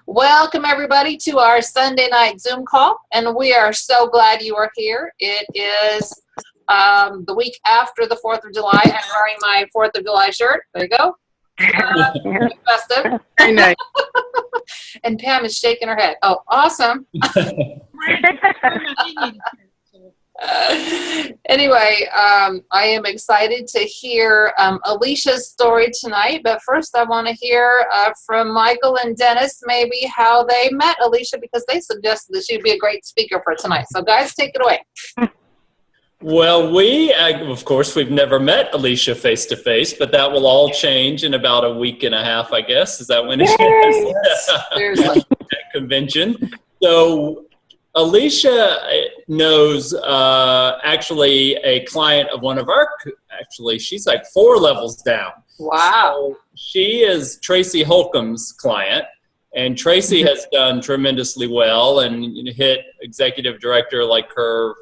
Welcome, everybody, to our Sunday night Zoom call, and we are so glad you are here. It is the week after the 4th of July. I'm wearing my 4th of July shirt. There you go. Festive. Very nice. And Pam is shaking her head. Oh, awesome. Anyway, I am excited to hear Alicia's story tonight, but first I want to hear from Michael and Dennis maybe how they met Alicia, because they suggested that she'd be a great speaker for tonight. So guys, take it away. Well, of course, we've never met Alicia face to face, but that will all change in about a week and a half, I guess. Is that when it is? Seriously. At convention. So Alicia knows actually a client of one of our, she's like 4 levels down. Wow. So she is Tracy Holcomb's client, and Tracy has done tremendously well and hit executive director like her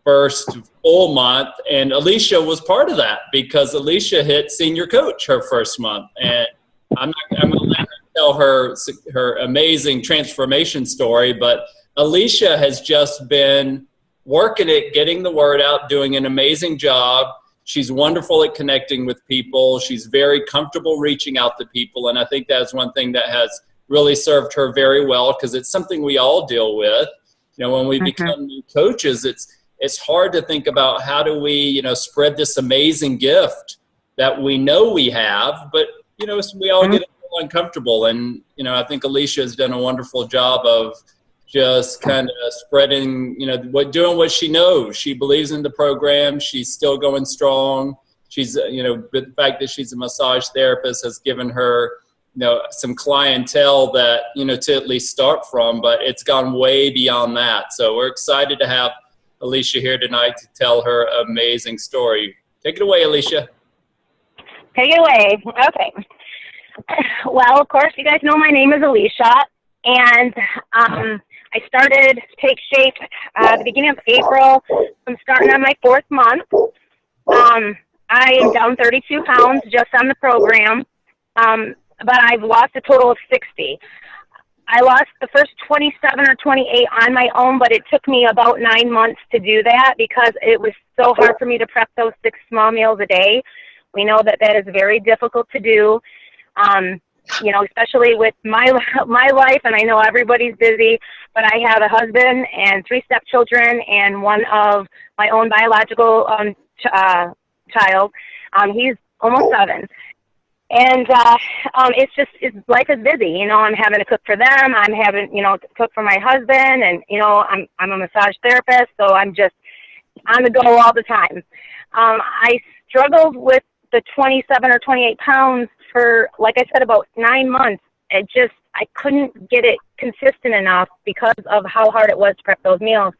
first full month, and Alicia was part of that because Alicia hit senior coach her first month. And I'm going to let her tell her amazing transformation story, but Alicia has just been working it, getting the word out, doing an amazing job. She's wonderful at connecting with people. She's very comfortable reaching out to people, and I think that's one thing that has really served her very well, because it's something we all deal with. When we become new coaches, it's hard to think about how do we, spread this amazing gift that we know we have, but, we all get a little uncomfortable. And, I think Alicia has done a wonderful job of just kind of spreading, doing what she knows. She believes in the program. She's still going strong. She's, the fact that she's a massage therapist has given her, some clientele that, to at least start from, but it's gone way beyond that. So we're excited to have Alicia here tonight to tell her amazing story. Take it away, Alicia. Take it away. Okay. Well, of course, you guys know my name is Alicia, and I started to take shape at the beginning of April. I'm starting on my 4th month. I am down 32 pounds just on the program, but I've lost a total of 60. I lost the first 27 or 28 on my own, but it took me about 9 months to do that because it was so hard for me to prep those 6 small meals a day. We know that is very difficult to do, especially with my life, and I know everybody's busy, but I have a husband and 3 stepchildren and one of my own biological child. He's almost 7. And life is busy. I'm having to cook for them. I'm having, to cook for my husband, and I'm a massage therapist, so I'm just on the go all the time. I struggled with the 27 or 28 pounds for, like I said, about 9 months. I couldn't get it consistent enough because of how hard it was to prep those meals.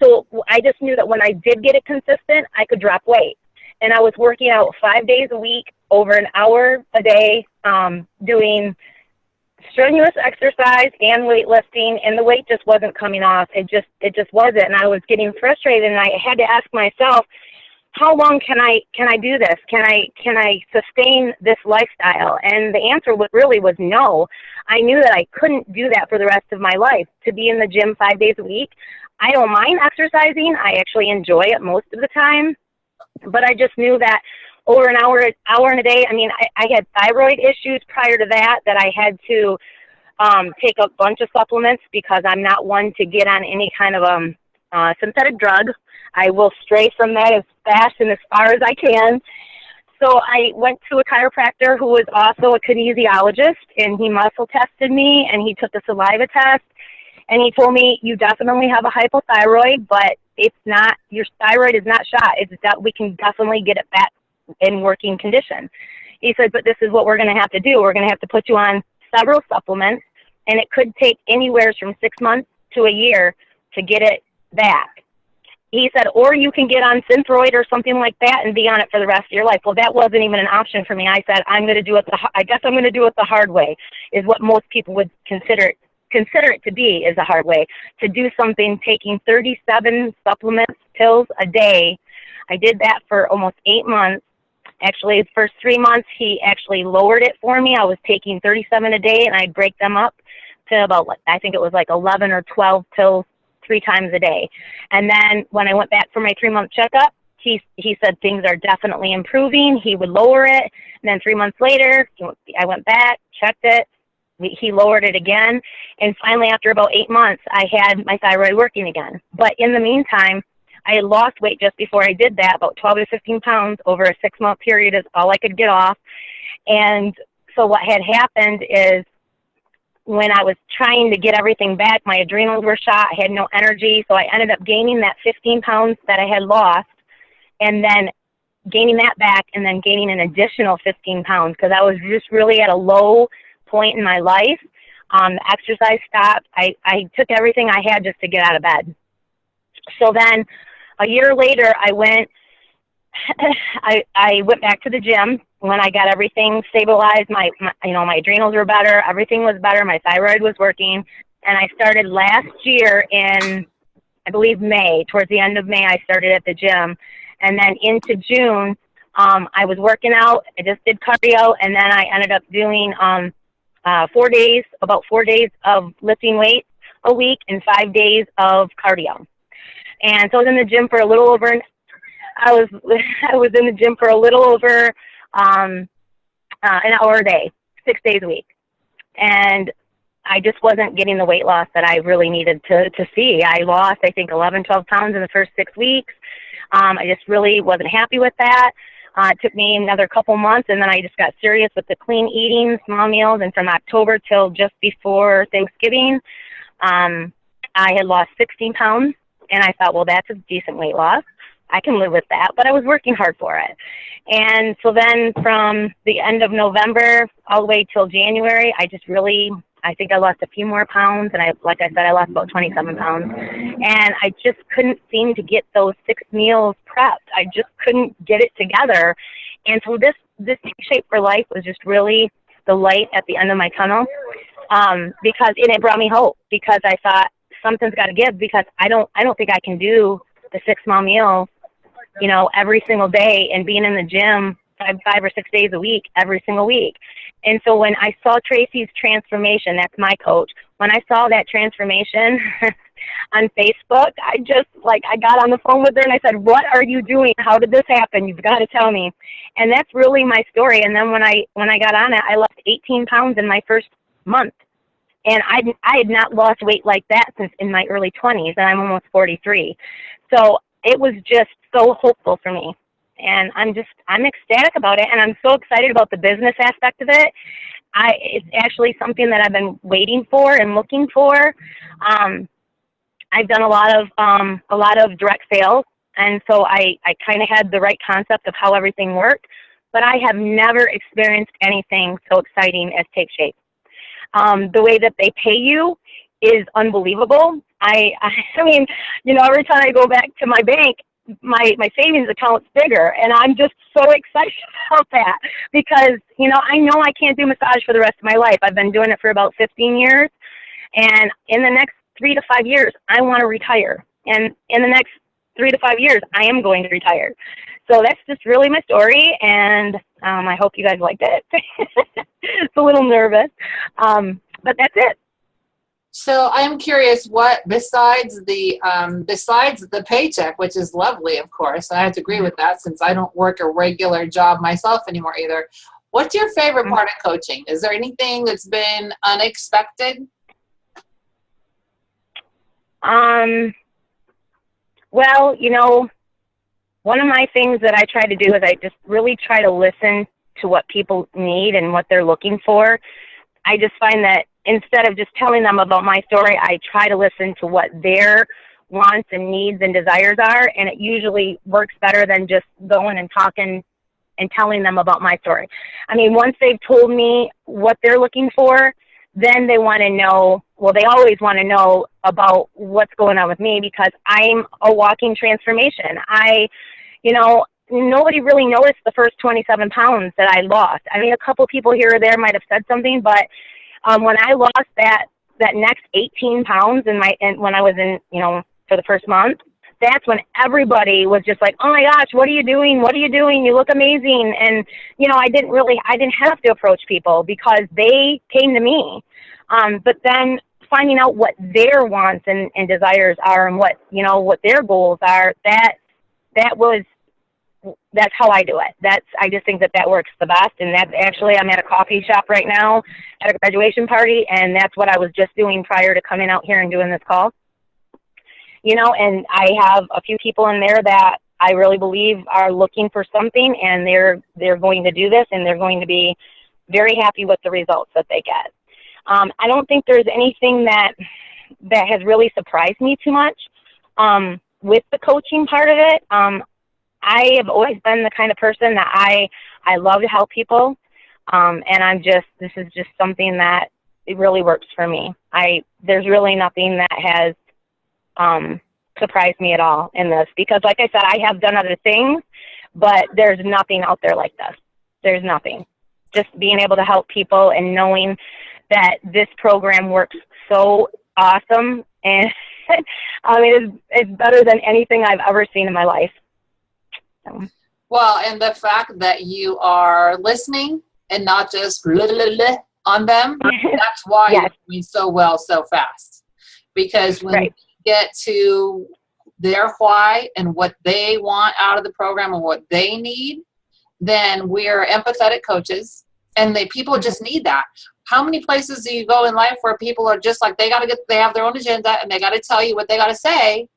So I just knew that when I did get it consistent, I could drop weight. And I was working out 5 days a week, over an hour a day, doing strenuous exercise and weightlifting, and the weight just wasn't coming off. It just wasn't, and I was getting frustrated, and I had to ask myself, how long can I do this? Can I sustain this lifestyle? And the answer really was no. I knew that I couldn't do that for the rest of my life. To be in the gym 5 days a week, I don't mind exercising. I actually enjoy it most of the time. But I just knew that over an hour and a day, I had thyroid issues prior to that I had to take a bunch of supplements because I'm not one to get on any kind of synthetic drug. I will stray from that as fast and as far as I can. So I went to a chiropractor who was also a kinesiologist, and he muscle tested me, and he took a saliva test, and he told me, you definitely have a hypothyroid, but it's not, your thyroid is not shot. It's that we can definitely get it back in working condition. He said, but this is what we're going to have to do. We're going to have to put you on several supplements, and it could take anywhere from 6 months to a year to get it back. He said, or you can get on Synthroid or something like that and be on it for the rest of your life. Well, that wasn't even an option for me. I said, I guess I'm going to do it the hard way, is what most people would consider it to be, is a hard way. To do something taking 37 supplements, pills a day. I did that for almost 8 months. Actually, the first 3 months, he actually lowered it for me. I was taking 37 a day, and I'd break them up. to about, I think it was like 11 or 12 pills 3 times a day. And then when I went back for my 3-month checkup, he said things are definitely improving. He would lower it. And then 3 months later, I went back, checked it. He lowered it again. And finally, after about 8 months, I had my thyroid working again. But in the meantime, I had lost weight just before I did that, about 12 to 15 pounds over a 6-month period is all I could get off. And so what had happened is when I was trying to get everything back, my adrenals were shot. I had no energy. So I ended up gaining that 15 pounds that I had lost and then gaining that back and then gaining an additional 15 pounds because I was just really at a low point in my life. The exercise stopped. I took everything I had just to get out of bed. So then a year later, I went back to the gym when I got everything stabilized. My adrenals were better. Everything was better. My thyroid was working. And I started last year in, I believe, May. Towards the end of May, I started at the gym. And then into June, I was working out. I just did cardio. And then I ended up doing about 4 days of lifting weights a week and 5 days of cardio. And so I was in the gym for a little over an hour a day, 6 days a week. And I just wasn't getting the weight loss that I really needed to see. I lost, I think, 11, 12 pounds in the first 6 weeks. I just really wasn't happy with that. It took me another couple months, and then I just got serious with the clean eating, small meals, and from October till just before Thanksgiving, I had lost 16 pounds, and I thought, well, that's a decent weight loss. I can live with that, but I was working hard for it. And so then from the end of November all the way till January, I think I lost a few more pounds, and like I said, I lost about 27 pounds. And I just couldn't seem to get those 6 meals prepped. I just couldn't get it together. And so this Shape for Life was just really the light at the end of my tunnel, because it brought me hope, because I thought something's got to give, because I don't think I can do the 6 small meals, every single day and being in the gym 5 or 6 days a week, every single week. And so when I saw Tracy's transformation, that's my coach, when I saw that transformation on Facebook, I got on the phone with her and I said, what are you doing? How did this happen? You've got to tell me. And that's really my story. And then when I got on it, I lost 18 pounds in my first month. And I had not lost weight like that since in my early 20s, and I'm almost 43. So it was just so hopeful for me. And I'm ecstatic about it, and I'm so excited about the business aspect of it. It's actually something that I've been waiting for and looking for. I've done a lot of direct sales, and so I kind of had the right concept of how everything worked, but I have never experienced anything so exciting as Take Shape. The way that they pay you is unbelievable. I mean, every time I go back to my bank, my savings account's bigger, and I'm just so excited about that because, I know I can't do massage for the rest of my life. I've been doing it for about 15 years, and in the next 3 to 5 years, I want to retire. And in the next 3 to 5 years, I am going to retire. So that's just really my story, and I hope you guys liked it. It's a little nervous, but that's it. So I'm curious, what besides the paycheck, which is lovely, of course, I have to agree with that since I don't work a regular job myself anymore either. What's your favorite part of coaching? Is there anything that's been unexpected? Well, one of my things that I try to do is I just really try to listen to what people need and what they're looking for. I just find that instead of just telling them about my story, I try to listen to what their wants and needs and desires are, and it usually works better than just going and talking and telling them about my story. I mean, once they've told me what they're looking for, then they want to know, well, they always want to know about what's going on with me because I'm a walking transformation. Nobody really noticed the first 27 pounds that I lost. I mean, a couple people here or there might have said something, but when I lost that next 18 pounds when I was in, for the first month, that's when everybody was just like, oh my gosh, what are you doing? What are you doing? You look amazing. And, you know, I didn't have to approach people because they came to me. But then finding out what their wants and desires are and what, you know, what their goals are, that's how I do it. I just think that works the best. And that's actually, I'm at a coffee shop right now at a graduation party, and that's what I was just doing prior to coming out here and doing this call. You know, and I have a few people in there that I really believe are looking for something, and they're going to do this, and they're going to be very happy with the results that they get. I don't think there's anything that has really surprised me too much with the coaching part of it. I have always been the kind of person that I love to help people, and this is just something that it really works for me. There's really nothing that has surprised me at all in this, because like I said, I have done other things, but there's nothing out there like this. There's nothing. Just being able to help people and knowing that this program works so awesome, and I mean, it's better than anything I've ever seen in my life. So. Well, and the fact that you are listening and not just on them, that's why Yes. you're doing so well so fast. Because when you get to their why and what they want out of the program and what they need, then we're empathetic coaches, and people just need that. How many places do you go in life where people are just like, they have their own agenda and they got to tell you what they got to say,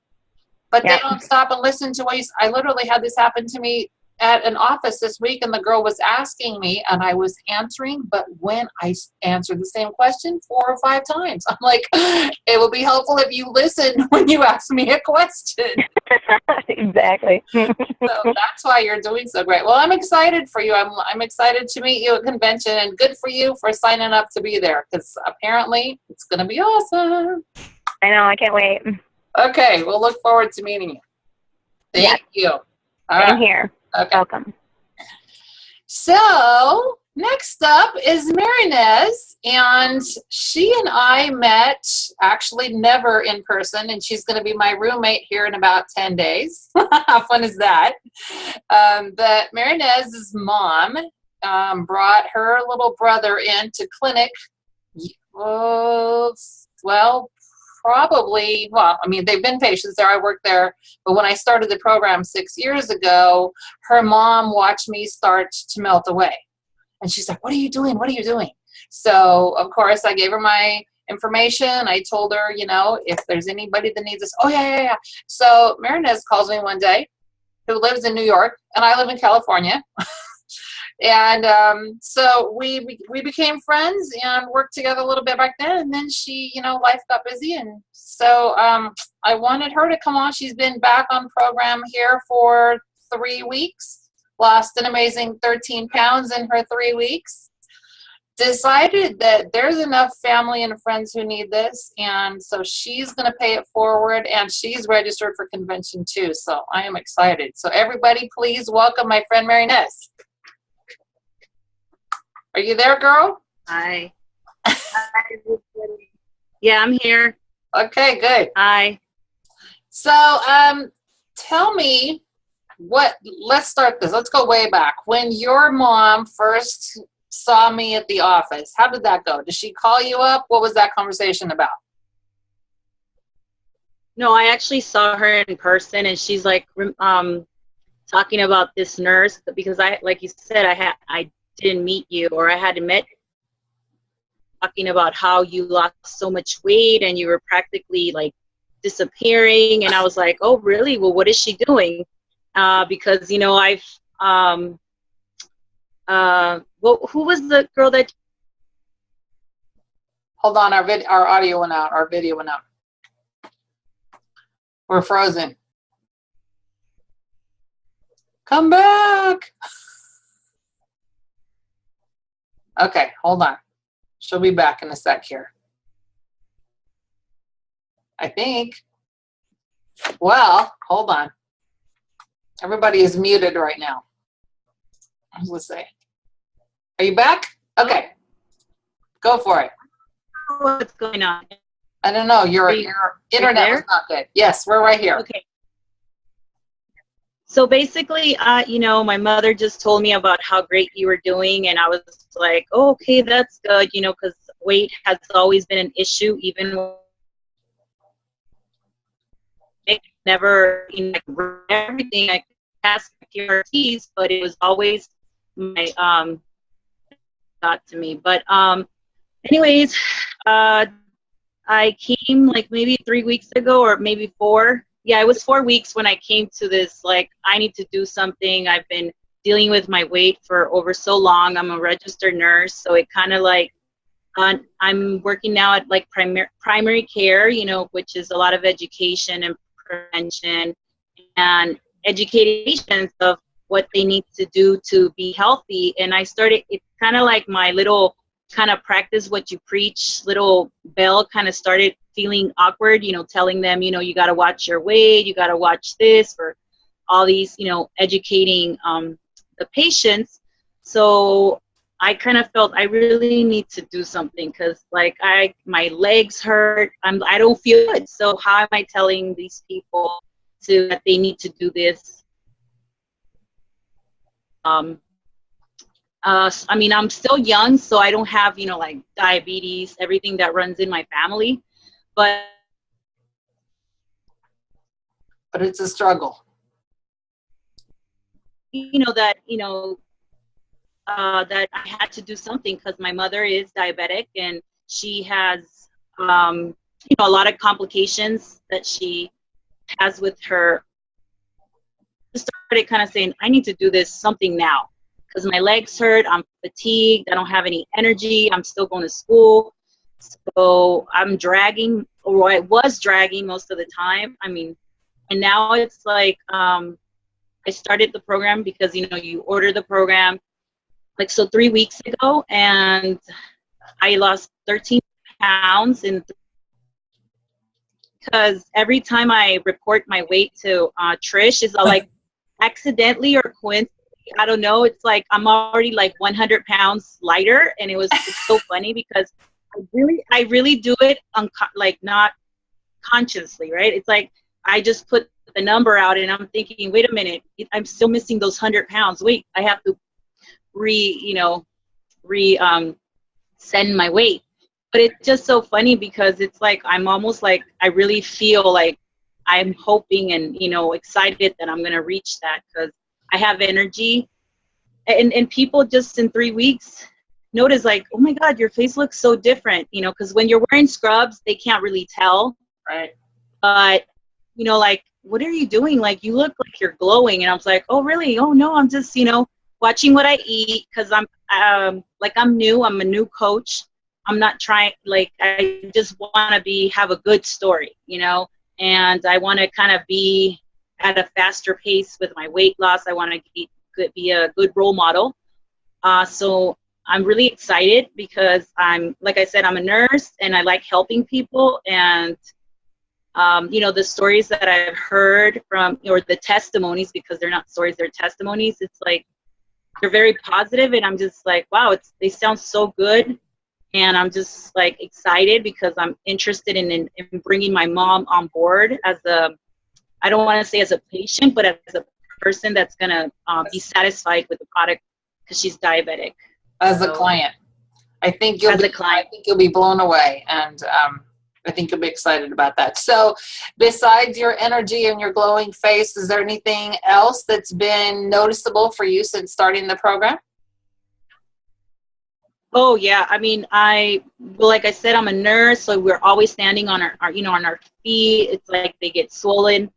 but they don't stop and listen to what you say. I literally had this happen to me at an office this week, and the girl was asking me and I was answering, but when I answered the same question 4 or 5 times, I'm like, it will be helpful if you listen when you ask me a question. Exactly. So that's why you're doing so great. Well, I'm excited for you. I'm excited to meet you at convention, and good for you for signing up to be there, because apparently it's going to be awesome. I know. I can't wait. Okay. We'll look forward to meeting you. Thank you. All Same right. here. Okay. Welcome. So next up is Marynez, and she and I met actually never in person, and she's going to be my roommate here in about 10 days. How fun is that? But Marynez's mom brought her little brother into clinic. I mean, they've been patients there. I worked there. But when I started the program 6 years ago, her mom watched me start to melt away. And she's like, what are you doing? What are you doing? So, of course, I gave her my information. I told her, you know, if there's anybody that needs this. Oh, yeah. So Marynez calls me one day, who lives in New York, and I live in California. And so we became friends and worked together a little bit back then. And then she, you know, life got busy. And so I wanted her to come on. She's been back on program here for 3 weeks, lost an amazing 13 pounds in her 3 weeks. Decided that there's enough family and friends who need this. And so she's going to pay it forward, and she's registered for convention too. So I am excited. So everybody, please welcome my friend Marynez. Are you there, girl? Hi. Yeah, I'm here. Okay, good. Hi. So, tell me let's start this. Let's go way back. When your mom first saw me at the office, how did that go? Did she call you up? What was that conversation about? No, I actually saw her in person, and she's like talking about this nurse, because like you said, I didn't meet you, or I hadn't met you, talking about how you lost so much weight and you were practically like disappearing. And I was like, oh, really? Well, what is she doing? Because, you know, who was the girl that? Hold on, our audio went out. Our video went out. We're frozen. Come back. Okay, hold on. She'll be back in a sec here. I think. Well, hold on. Everybody is muted right now. Let's see. Are you back? Okay. Go for it. What's going on? I don't know. Your internet was not good. Yes, we're right here. Okay. So basically, you know, my mother just told me about how great you were doing, and I was like, oh, okay, that's good, you know, because weight has always been an issue, even when I never, you know, everything I passed PRTs, but it was always my got to me. But anyways, I came like maybe 3 weeks ago, or maybe 4. Yeah, it was 4 weeks when I came to this, like, I need to do something. I've been dealing with my weight for over so long. I'm a registered nurse, so it kind of like, I'm working now at like primary care, you know, which is a lot of education and prevention and educating patients of what they need to do to be healthy. And I started, it's kind of like my little kind of practice what you preach little bell kind of started feeling awkward, you know, telling them, you know, you got to watch your weight, you got to watch this, for all these, you know, educating the patients. So I kind of felt I really need to do something, because like my legs hurt, I don't feel good. So how am I telling these people that they need to do this? I mean, I'm still young, so I don't have, you know, like diabetes, everything that runs in my family, but it's a struggle. You know, that I had to do something, because my mother is diabetic, and she has, you know, a lot of complications that she has with her. I started kind of saying, I need to do this something now, because my legs hurt, I'm fatigued, I don't have any energy, I'm still going to school. So I'm dragging, or I was dragging most of the time. I mean, and now it's like, I started the program because, you know, you order the program, like, so 3 weeks ago, and I lost 13 pounds because every time I report my weight to Trish, is like accidentally or coincidentally, I don't know, it's like I'm already like 100 pounds lighter, and it's so funny because I really do it like not consciously, right? It's like I just put the number out, and I'm thinking, wait a minute, I'm still missing those 100 pounds. Wait, I have to send my weight. But it's just so funny because it's like I'm almost like I really feel like I'm hoping and, you know, excited that I'm gonna reach that, because I have energy, and people just in 3 weeks notice like, oh my God, your face looks so different, you know, because when you're wearing scrubs, they can't really tell, Right. but you know, like, what are you doing? Like, you look like you're glowing. And I was like, oh really? Oh no, I'm just, you know, watching what I eat, because I'm new. I'm a new coach. I'm not trying, like, I just want to have a good story, you know, and I want to kind of be at a faster pace with my weight loss. I want to be a good role model. So I'm really excited because like I said, I'm a nurse and I like helping people. And, you know, the stories that I've heard from, or the testimonies, because they're not stories, they're testimonies. It's like, they're very positive, and I'm just like, wow, they sound so good. And I'm just like excited because I'm interested in bringing my mom on board as I don't want to say as a patient, but as a person that's going to be satisfied with the product, because she's diabetic. As a client. I think you'll be blown away, and I think you'll be excited about that. So besides your energy and your glowing face, is there anything else that's been noticeable for you since starting the program? Oh yeah, I mean, like I said, I'm a nurse, so we're always standing on our you know, on our feet. It's like they get swollen,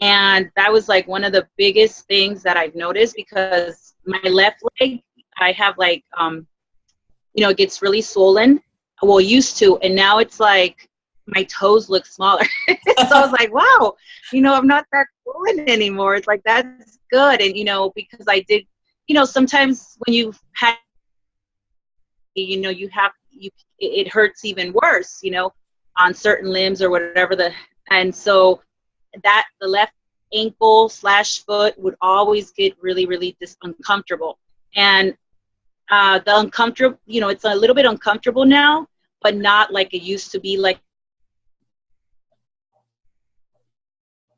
and that was like one of the biggest things that I've noticed, because my left leg, I have like you know, it gets really swollen. Well, used to, and now it's like my toes look smaller. So I was like, wow, you know, I'm not that swollen anymore. It's like, that's good. And, you know, because I did, you know, sometimes when you've had, you know, it hurts even worse, you know, on certain limbs or whatever and so the left ankle / foot would always get really, really uncomfortable. And the uncomfortable, you know, it's a little bit uncomfortable now, but not like it used to be. Like,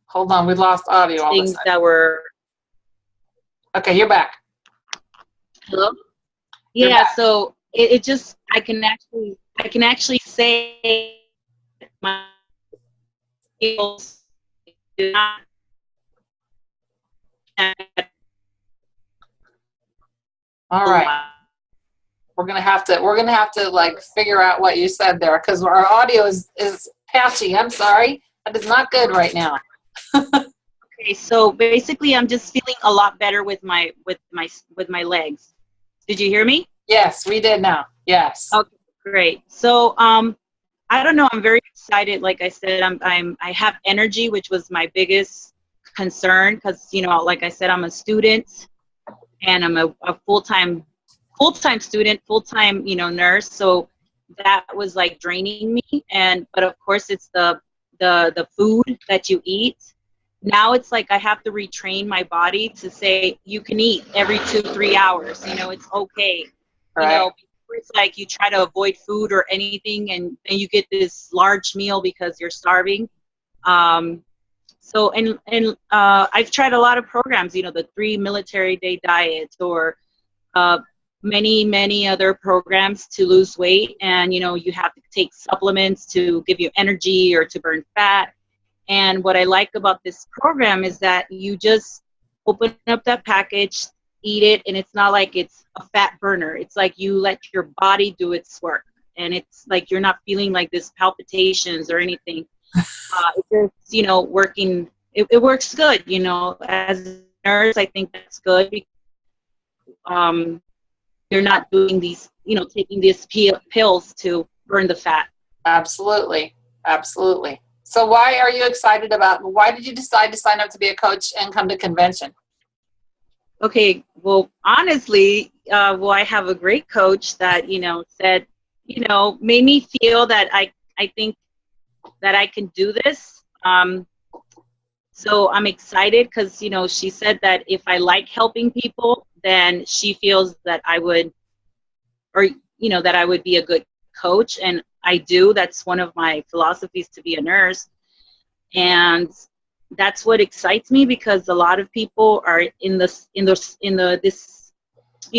hold on, we lost audio. Things that were Okay, you're back. Hello? You're Yeah, back. so it just, I can actually say my skills do not All right. We're gonna have to like figure out what you said there because our audio is patchy. I'm sorry. That is not good right now. Okay, so basically I'm just feeling a lot better with my legs. Did you hear me? Yes, we did now. Yes. Okay, great. So I don't know, I'm very excited. Like I said, I have energy, which was my biggest concern because, you know, like I said, I'm a student and I'm a full-time student, full-time, you know, nurse. So that was like draining me. But of course it's the food that you eat. Now it's like I have to retrain my body to say you can eat every 2-3 hours. You know, it's okay. Right. You know, it's like you try to avoid food or anything, and then you get this large meal because you're starving. So I've tried a lot of programs. You know, the 3 military day diet or many other programs to lose weight, and you know you have to take supplements to give you energy or to burn fat. And what I like about this program is that you just open up that package, eat it, and it's not like it's a fat burner. It's like you let your body do its work, and it's like you're not feeling like this palpitations or anything. It's just, you know, working. It works good, you know. As a nurse, I think that's good because you're not doing these, you know, taking these pills to burn the fat. Absolutely. Absolutely. So why did you decide to sign up to be a coach and come to convention? Okay, well, honestly, I have a great coach that, you know, said, you know, made me feel that I think that I can do this. So I'm excited because, you know, she said that if I like helping people, then she feels that I would, or, you know, that I would be a good coach. And I do. That's one of my philosophies to be a nurse. And that's what excites me because a lot of people are in this, you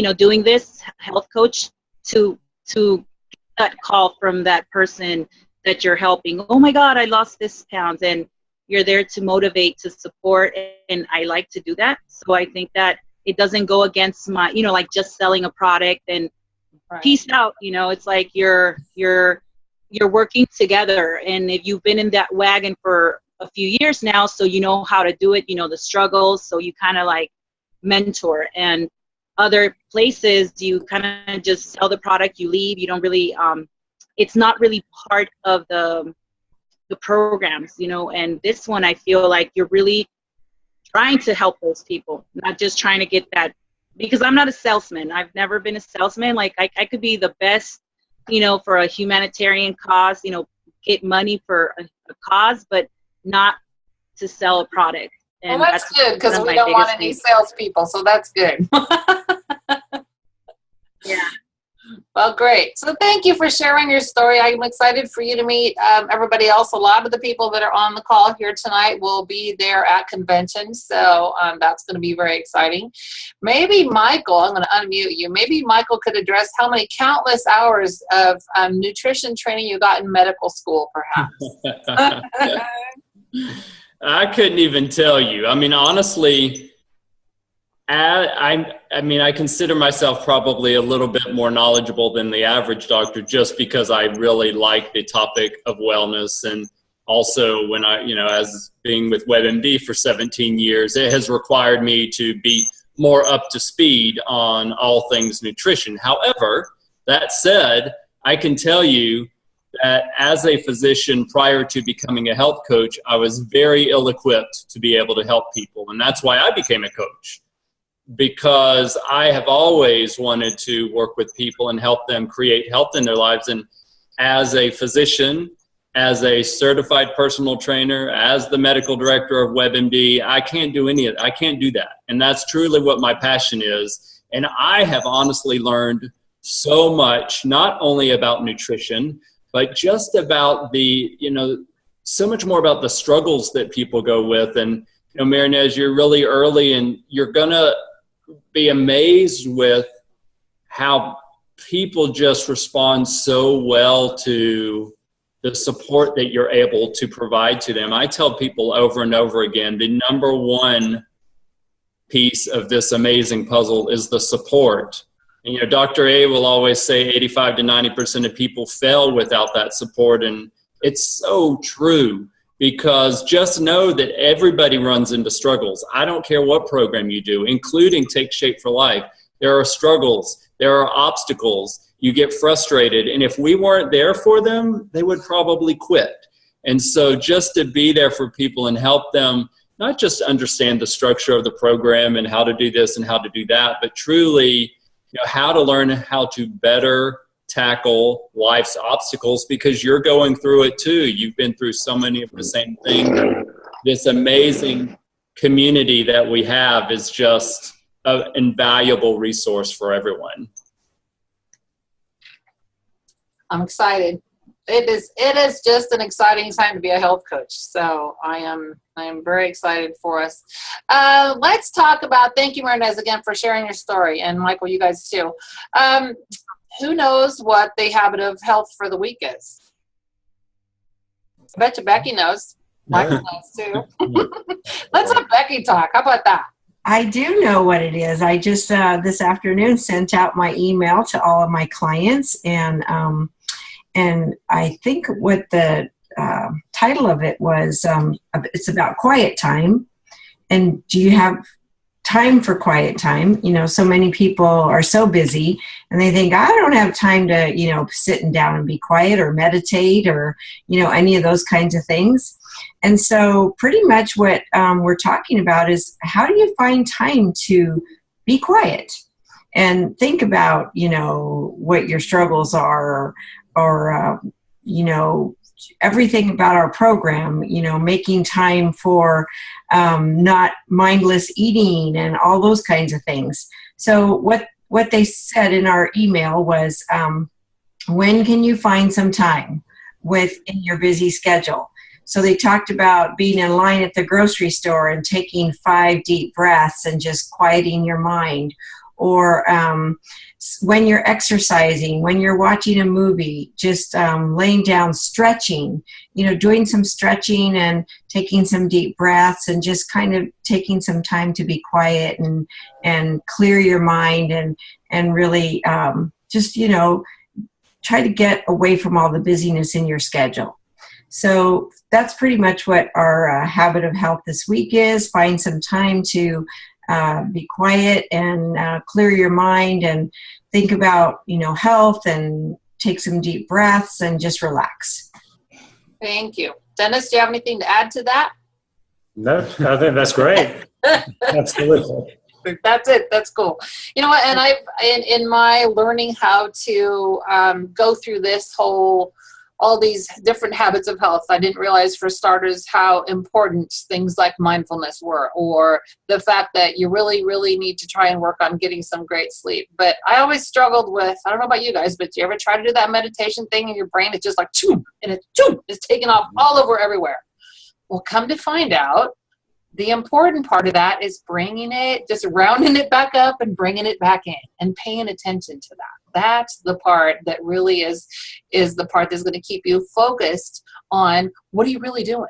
know, doing this health coach to that call from that person that you're helping. Oh my God, I lost this pounds, and you're there to motivate, to support, and I like to do that. So I think that it doesn't go against my, you know, like just selling a product and peace out. You know, it's like you're working together, and if you've been in that wagon for a few years now, so you know how to do it, you know the struggles, so you kind of like mentor. And other places you kind of just sell the product, you leave, you don't really it's not really part of the programs, you know. And this one I feel like you're really trying to help those people, not just trying to get that, because I'm not a salesman. I've never been a salesman. Like I could be the best, you know, for a humanitarian cause, you know, get money for a cause, but not to sell a product. And well, that's good because we don't want any salespeople, so that's good. Yeah. Well, great. So thank you for sharing your story. I'm excited for you to meet everybody else. A lot of the people that are on the call here tonight will be there at convention, so that's going to be very exciting. Maybe Michael, I'm going to unmute you. Maybe Michael could address how many countless hours of nutrition training you got in medical school, perhaps. I couldn't even tell you. I mean, honestly, I consider myself probably a little bit more knowledgeable than the average doctor just because I really like the topic of wellness. And also when I, you know, as being with WebMD for 17 years, it has required me to be more up to speed on all things nutrition. However, that said, I can tell you that as a physician prior to becoming a health coach, I was very ill-equipped to be able to help people. And that's why I became a coach, because I have always wanted to work with people and help them create health in their lives. And as a physician, as a certified personal trainer, as the medical director of WebMD, I can't do any of that. I can't do that. And that's truly what my passion is. And I have honestly learned so much, not only about nutrition, but just about the, you know, so much more about the struggles that people go with. And, you know, Marynez, you're really early and you're going to be amazed with how people just respond so well to the support that you're able to provide to them. I tell people over and over again, the number one piece of this amazing puzzle is the support. And, you know, Dr. A will always say 85 to 90% of people fail without that support. And it's so true, because just know that everybody runs into struggles. I don't care what program you do, including Take Shape for Life. There are struggles. There are obstacles. You get frustrated. And if we weren't there for them, they would probably quit. And so just to be there for people and help them not just understand the structure of the program and how to do this and how to do that, but truly, you know, how to learn how to better tackle life's obstacles, because you're going through it too. You've been through so many of the same things. This amazing community that we have is just an invaluable resource for everyone. I'm excited. It is just an exciting time to be a health coach. So I am very excited for us. Let's talk about, thank you, Marynez, again for sharing your story, and Michael, you guys too. Who knows what the habit of health for the week is? I bet you Becky knows. Michael knows too. Let's have Becky talk. How about that? I do know what it is. I just this afternoon sent out my email to all of my clients, and I think what the title of it was, it's about quiet time. And do you have time for quiet time? You know, so many people are so busy and they think, I don't have time to, you know, sit down and be quiet or meditate or, you know, any of those kinds of things. And so pretty much what we're talking about is, how do you find time to be quiet and think about, you know, what your struggles are, or you know, everything about our program, you know, making time for not mindless eating and all those kinds of things. So what they said in our email was, when can you find some time within your busy schedule? So they talked about being in line at the grocery store and taking 5 deep breaths and just quieting your mind, or when you're exercising, when you're watching a movie, just laying down, stretching, you know, doing some stretching and taking some deep breaths and just kind of taking some time to be quiet and clear your mind and really just, you know, try to get away from all the busyness in your schedule. So that's pretty much what our habit of health this week is. Find some time to be quiet and clear your mind and think about, you know, health, and take some deep breaths and just relax. Thank you. Dennis, do you have anything to add to that? No, I think that's great. Absolutely. That's it. That's cool. You know what? And I've in my learning how to go through this all these different habits of health, I didn't realize, for starters, how important things like mindfulness were, or the fact that you really, really need to try and work on getting some great sleep. But I always struggled with, I don't know about you guys, but do you ever try to do that meditation thing and your brain is just like, choom, and it's taking off all over everywhere? Well, come to find out, the important part of that is bringing it, just rounding it back up and bringing it back in and paying attention to that. That's the part that really is the part that's going to keep you focused on what are you really doing.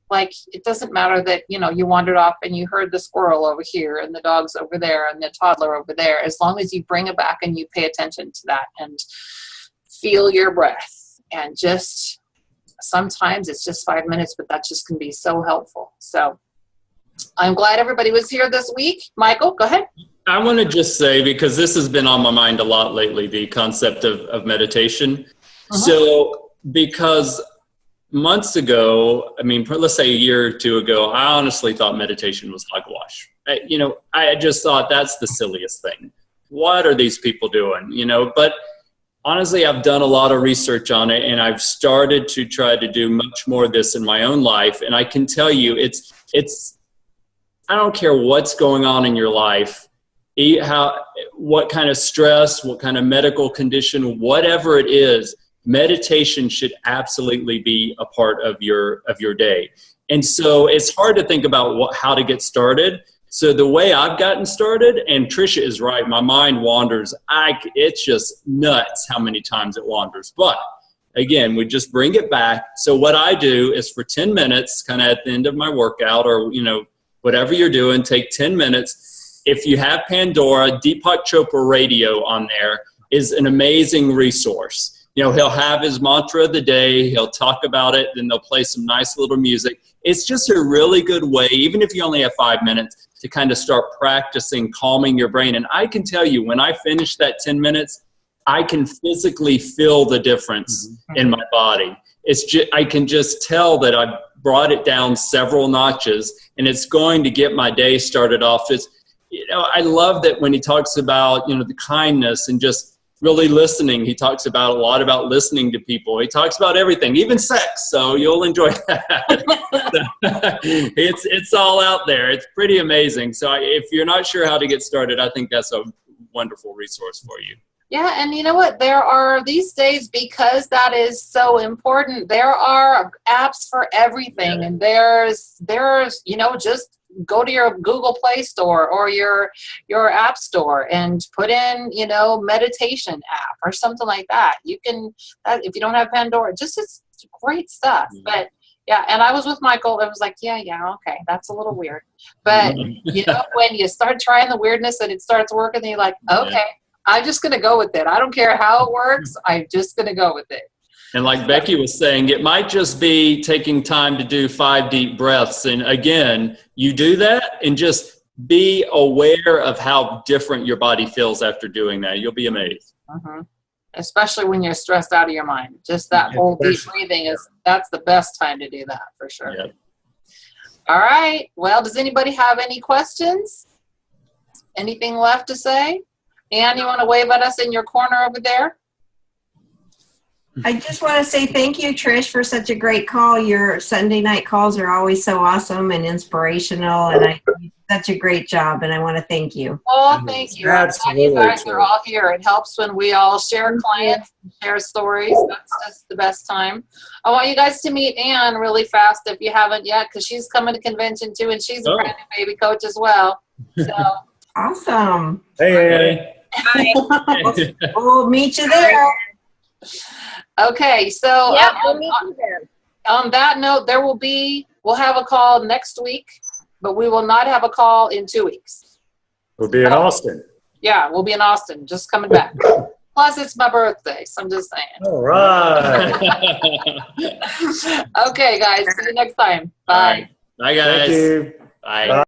Like, it doesn't matter that, you know, you wandered off and you heard the squirrel over here and the dog's over there and the toddler over there. As long as you bring it back and you pay attention to that and feel your breath, and just sometimes it's just 5 minutes, but that just can be so helpful. So I'm glad everybody was here this week. Michael, go ahead. I want to just say, because this has been on my mind a lot lately, the concept of meditation. So, because months ago, I mean, let's say a year or two ago, I honestly thought meditation was hogwash. I just thought that's the silliest thing. What are these people doing? You know, but honestly, I've done a lot of research on it, and I've started to try to do much more of this in my own life. And I can tell you, it's I don't care what's going on in your life, what kind of stress, what kind of medical condition, whatever it is, meditation should absolutely be a part of your day. And so it's hard to think about how to get started. So the way I've gotten started, and Tricia is right, my mind wanders. It's just nuts how many times it wanders. But again, we just bring it back. So what I do is for 10 minutes, kind of at the end of my workout or, whatever you're doing, take 10 minutes. If you have Pandora, Deepak Chopra Radio on there is an amazing resource. He'll have his mantra of the day. He'll talk about it. Then they'll play some nice little music. It's just a really good way, even if you only have 5 minutes, to kind of start practicing calming your brain. And I can tell you, when I finish that 10 minutes, I can physically feel the difference in my body. I can just tell that I've brought it down several notches, and it's going to get my day started off. I love that when he talks about, the kindness and just really listening. He talks a lot about listening to people. He talks about everything, even sex. So you'll enjoy that. It's all out there. It's pretty amazing. So if you're not sure how to get started, I think that's a wonderful resource for you. Yeah, and you know what? There are these days, because that is so important, there are apps for everything. Yeah. And there's just go to your Google Play Store or your App Store and put in, meditation app or something like that. You can, if you don't have Pandora, it's great stuff. Mm-hmm. But yeah, and I was with Michael. It was like, yeah, okay, that's a little weird. But, when you start trying the weirdness and it starts working, then you're like, okay. Yeah. I'm just going to go with it. I don't care how it works. I'm just going to go with it. And like Becky was saying, it might just be taking time to do 5 deep breaths. And again, you do that and just be aware of how different your body feels after doing that. You'll be amazed. Mm-hmm. Especially when you're stressed out of your mind. Just that whole deep breathing that's the best time to do that for sure. Yep. All right. Well, does anybody have any questions? Anything left to say? Ann, you want to wave at us in your corner over there? I just want to say thank you, Trish, for such a great call. Your Sunday night calls are always so awesome and inspirational, and you do such a great job, and I want to thank you. Oh, thank you. Absolutely. You guys are all here. It helps when we all share clients, share stories. That's just the best time. I want you guys to meet Ann really fast if you haven't yet, because she's coming to convention too, and she's a brand new baby coach as well. So awesome. Hey. We'll meet you there. Okay, so we'll meet you there. On that note, we'll have a call next week, but we will not have a call in 2 weeks. We'll be in Austin. Yeah, we'll be in Austin, just coming back. Plus, it's my birthday, so I'm just saying. All right. Okay, guys, see you next time. Bye. Bye, guys. Thank you. Bye. Bye.